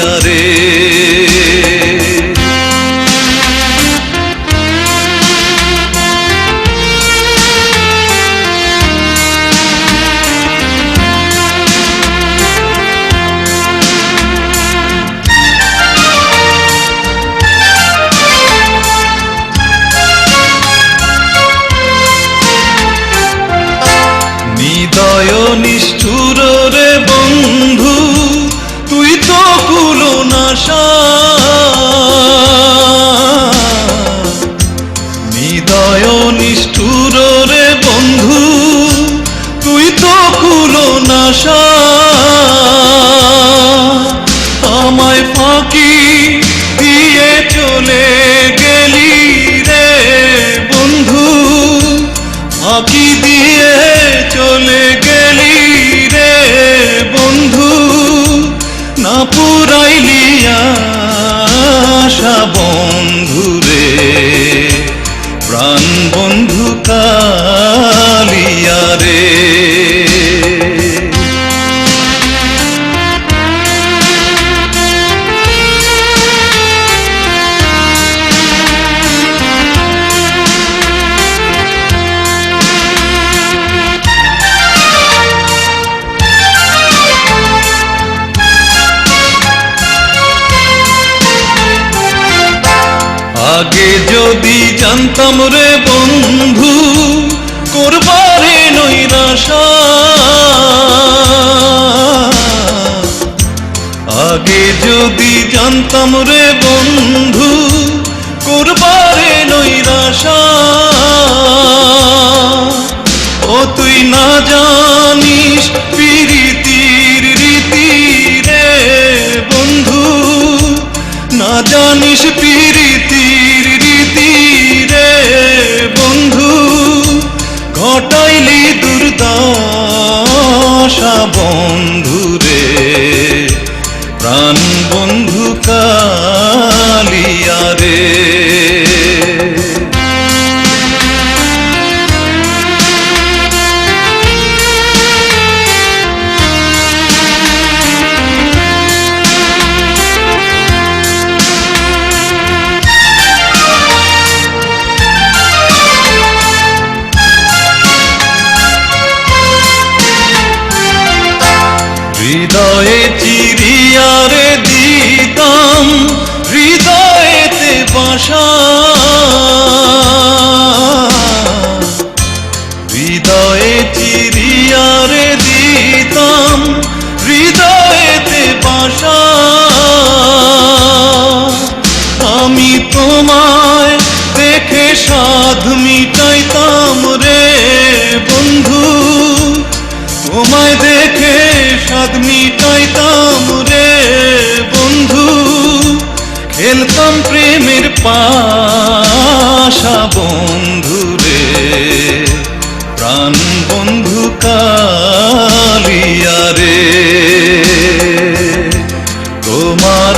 কালিয়া রে। নিদয় নিষ্ঠুর রে বন্ধু তুই তো কুলনাশা, নিদয় নিষ্ঠুর রে বন্ধু তুই তো কুলনাশা। আমায় ফাঁকি দিয়ে চলে গেলি রে বন্ধু, ফাঁকি দিয়ে চলে গেলি রে বন্ধু, না পুরাইলি আশা বন্ধু রে, প্রাণ বন্ধু কালিয়া রে। আগে যদি জানতাম রে বন্ধু করবারে নৈরাশা, আগে যদি জানতাম রে বন্ধু করবারে নৈরাশা। ও তুই না জানিস প্রীতির রীতি রে বন্ধু, না জানিস প্রীতির রীতি রে বন্ধু, ঘটাইলি দুর্দশা বন্ধু রে, প্রাণ বন্ধু কালিয়া রে। হৃদয়ে চিরিয়া রে দিতাম হৃদয়েতে বাসা, হৃদয়ে চিরিয়া রে দিতাম হৃদয়েতে বাসা। আমি তোমায় দেখে সাধ মিটাইতাম রে বন্ধু, তোমায় দেখে সাধ মিটাইতাম রে বন্ধু, খেলতাম প্রেমের পাশা বন্ধু রে, প্রাণ বন্ধু কালিয়া রে। তোমার